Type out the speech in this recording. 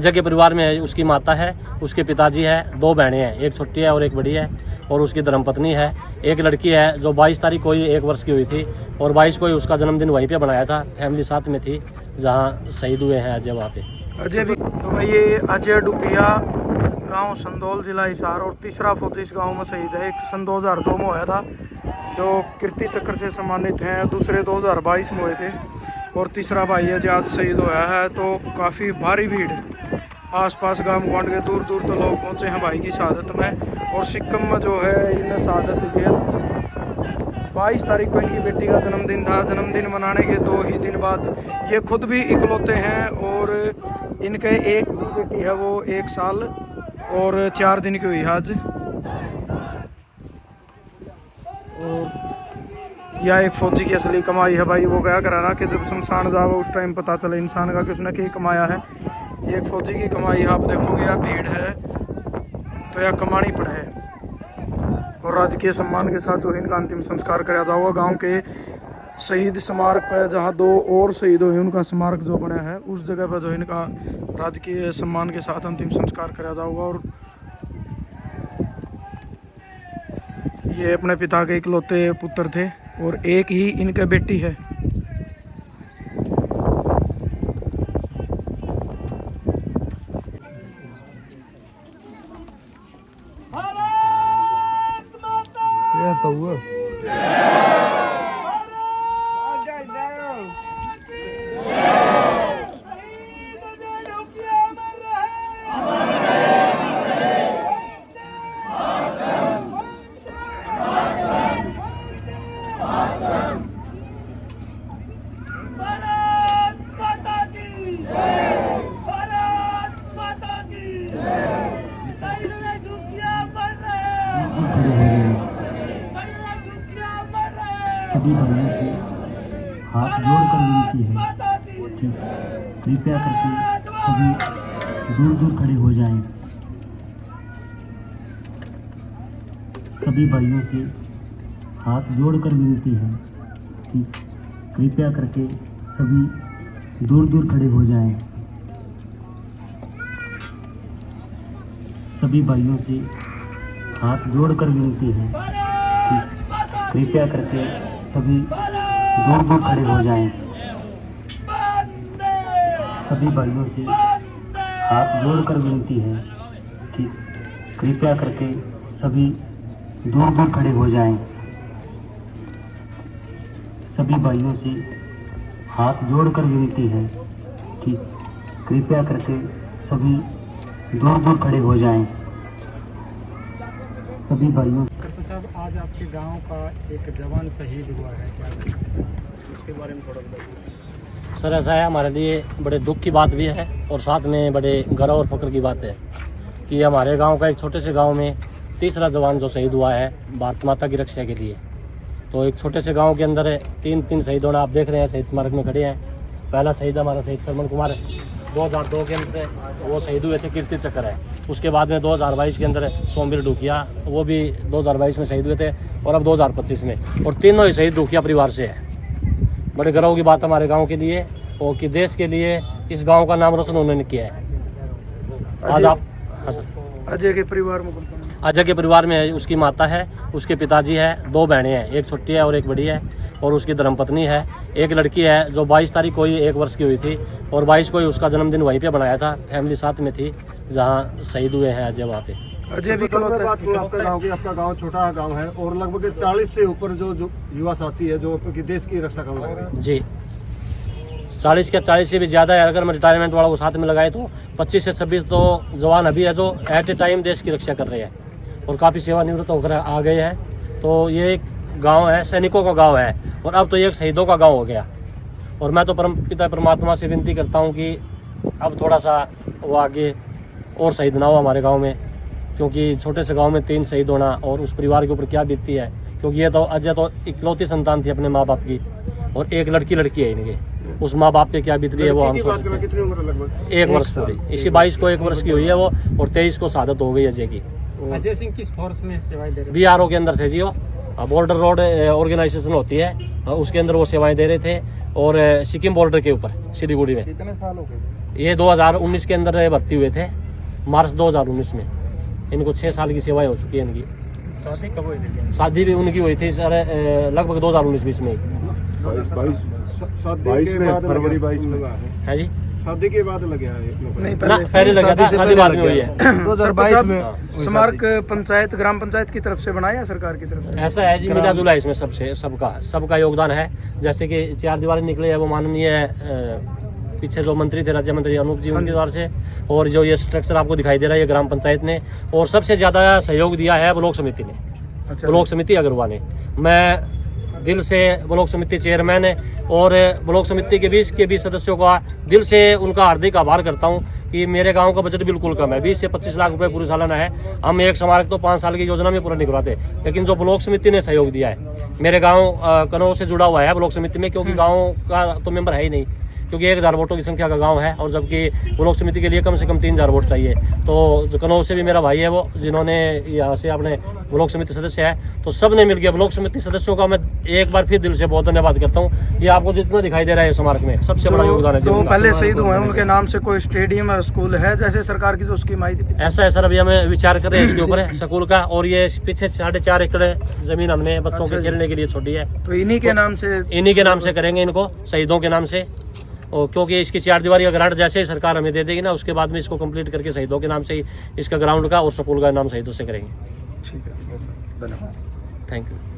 अजय के परिवार में उसकी माता है, उसके पिताजी है, दो बहनें हैं, एक छोटी है और एक बड़ी है, और उसकी धर्मपत्नी है। एक लड़की है जो 22 तारीख को ही 1 वर्ष की हुई थी, और 22 को ही उसका जन्मदिन वहीं पे बनाया था। फैमिली साथ में थी जहाँ शहीद हुए हैं अजय वहाँ पे। अजय भी तो भाई ये अजय डुकिया गांव संदौल जिला हिसार, और तीसरा फौजी इस गांव में शहीद है। एक सन 2002 में हुआ था जो कीर्ति चक्र से सम्मानित हैं, दूसरे 2022 में हुए थे, और तीसरा भाई आज शहीद हुआ है। तो काफ़ी भारी भीड़ आसपास गांव गवांड के दूर दूर तो लोग पहुंचे हैं भाई की शहादत में। और सिक्किम में जो है इन शहादत के 22 तारीख को इनकी बेटी का जन्मदिन था। जन्मदिन मनाने के 2 ही दिन बाद ये खुद भी इकलौते हैं, और इनके एक ही बेटी है, वो 1 साल और 4 दिन की हुई है आज। और यह एक फौजी की असली कमाई है भाई। वो क्या करा ना कि जब शमशान जाओ उस टाइम पता चले इंसान का कि उसने क्या कमाया है। ये एक फौजी की कमाई है। आप देखोगे यह भीड़ है तो यह कमानी पड़े है। और राजकीय सम्मान के साथ जो इनका अंतिम संस्कार कराया जाएगा गांव के शहीद स्मारक पर, जहां 2 और शहीद हुए उनका स्मारक जो बना है उस जगह पर जो इनका राजकीय सम्मान के साथ अंतिम संस्कार कराया जाएगा। और ये अपने पिता के इकलौते पुत्र थे, और एक ही इनके बेटी है। ये तो हुआ सभी भाइयों से हाथ जोड़कर विनती है कि कृपया करके सभी दूर दूर खड़े हो जाएं। सभी भाइयों से हाथ जोड़कर विनती है कि कृपया करके सभी दूर दूर खड़े हो जाएं। सभी भाइयों से हाथ जोड़कर विनती है कि कृपया करके सभी दूर दूर खड़े हो जाएं। सभी भाइयों से हाथ जोड़कर विनती है कि कृपया करके सभी दूर दूर खड़े हो जाएं। सभी भाइयों से हाथ जोड़कर विनती है कि कृपया करके सभी दूर दूर खड़े हो जाएं। सभी भाइयों। सरपंच साहब, आज आपके गांव का एक जवान शहीद हुआ है, क्या उसके बारे में थोड़ा बताइए। सर ऐसा है, हमारे लिए बड़े दुख की बात भी है और साथ में बड़े गर्व और फख्र की बात है कि हमारे गांव का एक छोटे से गांव में तीसरा जवान जो शहीद हुआ है भारत माता की रक्षा के लिए। तो एक छोटे से गांव के अंदर 3 शहीद होना आप देख रहे हैं, शहीद स्मारक में खड़े हैं। पहला शहीद हमारा शहीद सरमन कुमार 2002 के अंदर वो शहीद हुए थे, कीर्ति चक्र है। उसके बाद में 2022 के अंदर सोमवीर डुकिया, वो भी 2022 में शहीद हुए थे, और अब 2025 में, और तीनों ही शहीद डुकिया परिवार से है। बड़े गर्व की बात हमारे गांव के लिए, और कि देश के लिए इस गांव का नाम रोशन उन्होंने किया है। आज आप हाँ सर। अजय के परिवार में अजय के परिवार में उसकी माता है, उसके पिताजी है, 2 बहनें हैं, एक छोटी है और एक बड़ी है, और उसकी धर्मपत्नी है। एक लड़की है जो 22 तारीख को ही 1 वर्ष की हुई थी, और 22 को ही उसका जन्मदिन वहीं पे बनाया था। फैमिली साथ में थी जहाँ शहीद हुए हैं अजय वहाँ पे। अजय भी बात को आपका गांव की, आपका गांव छोटा गांव है, और लगभग 40 से ऊपर जो युवा साथी है जो देश की रक्षा करने लग रहे हैं। जी 40 से भी ज़्यादा है। अगर मैं रिटायरमेंट वालों को साथ में लगाए तो 25 से 26 तो जवान अभी है जो एट ए टाइम देश की रक्षा कर रहे हैं, और काफ़ी सेवानिवृत्त होकर आ गए हैं। तो ये एक गांव है, सैनिकों का गांव है, और अब तो ये एक शहीदों का गांव हो गया। और मैं तो पिता परमात्मा से विनती करता हूं कि अब थोड़ा सा वो आगे और शहीद ना हो हमारे गांव में, क्योंकि छोटे से गांव में 3 शहीद होना और उस परिवार के ऊपर क्या बीतती है। क्योंकि ये तो अजय तो इकलौती संतान थी अपने माँ बाप की, और एक लड़की है इनके। उस माँ बाप पे क्या बीत रही है वो हम कितनी उम्र लगभग? 1 वर्ष पूरी। इसी 22 को 1 वर्ष की हुई है वो, और 23 को शहादत हो गई अजय की। अजय सिंह किस फोर्स में सेवाएं दे रहे? BRO के अंदर थे जी वो, बॉर्डर रोड ऑर्गेनाइजेशन होती है, उसके अंदर वो सेवाएं दे रहे थे, और सिक्किम बॉर्डर के ऊपर सिलीगुड़ी में। कितने साल हो गए? ये 2019 के अंदर भर्ती हुए थे, मार्च 2019 में। इनको 6 साल की सेवाएं हो चुकी है इनकी। शादी कब हुई थी? शादी भी उनकी हुई थी सर लगभग 2019-20 में ही। शादी के बाद फरवरी 22 में है जी। शादी के बाद लगे हैं नहीं ना पहले लगा था, शादी बाद में हुई है। 2022 में स्मारक पंचायत ग्राम पंचायत की तरफ से बनाया सरकार की तरफ से? ऐसा है जी, मिला जुला इसमें सबका योगदान है। जैसे कि 4 दीवारी निकले है वो माननीय पीछे जो मंत्री थे राज्य मंत्री अनूप जी उनके द्वारा से, और जो ये स्ट्रक्चर आपको दिखाई दे रहा है ये ग्राम पंचायत ने, और सबसे ज्यादा सहयोग दिया है ब्लॉक समिति ने। अच्छा, ब्लॉक समिति अगरवा ने। मैं दिल से ब्लॉक समिति चेयरमैन और ब्लॉक समिति के 20 सदस्यों का दिल से उनका हार्दिक आभार करता हूं कि मेरे गांव का बजट बिल्कुल कम है, 20 से 25 लाख रुपए पूरी सालाना है। हम एक स्मारक तो 5 साल की योजना में पूरा नहीं करवाते, लेकिन जो ब्लॉक समिति ने सहयोग दिया है, मेरे गाँव कनौज से जुड़ा हुआ है ब्लॉक समिति में, क्योंकि गाँव का तो मेंबर है ही नहीं, क्योंकि 1000 वोटों की संख्या का गांव है, और जबकि ब्लॉक समिति के लिए कम से कम 3000 वोट चाहिए। तो जो कनौज से भी मेरा भाई है वो, जिन्होंने यहाँ से अपने ब्लॉक समिति सदस्य है, तो सब ने मिलकर ब्लॉक समिति सदस्यों का मैं एक बार फिर दिल से बहुत धन्यवाद करता हूँ। ये आपको जितना दिखाई दे रहा है स्मारक में सबसे बड़ा योगदान है। तो पहले शहीद हुए हैं उनके नाम से कोई स्टेडियम और स्कूल है जैसे सरकार की जो स्कीम आई थी? ऐसा है सर, अभी हमें विचार कर रहे हैं इसके ऊपर स्कूल का, और ये पीछे 4.5 एकड़ जमीन हमने बच्चों के खेलने के लिए छोड़ी है, तो इन्हीं के नाम से करेंगे इनको, शहीदों के नाम से। और क्योंकि इसकी 4 दीवारी का ग्रांट जैसे ही सरकार हमें दे देगी ना, उसके बाद में इसको कंप्लीट करके शहीदों के नाम से ही इसका ग्राउंड का और स्कूल का नाम शहीदों से करेंगे। ठीक है, धन्यवाद। Thank you.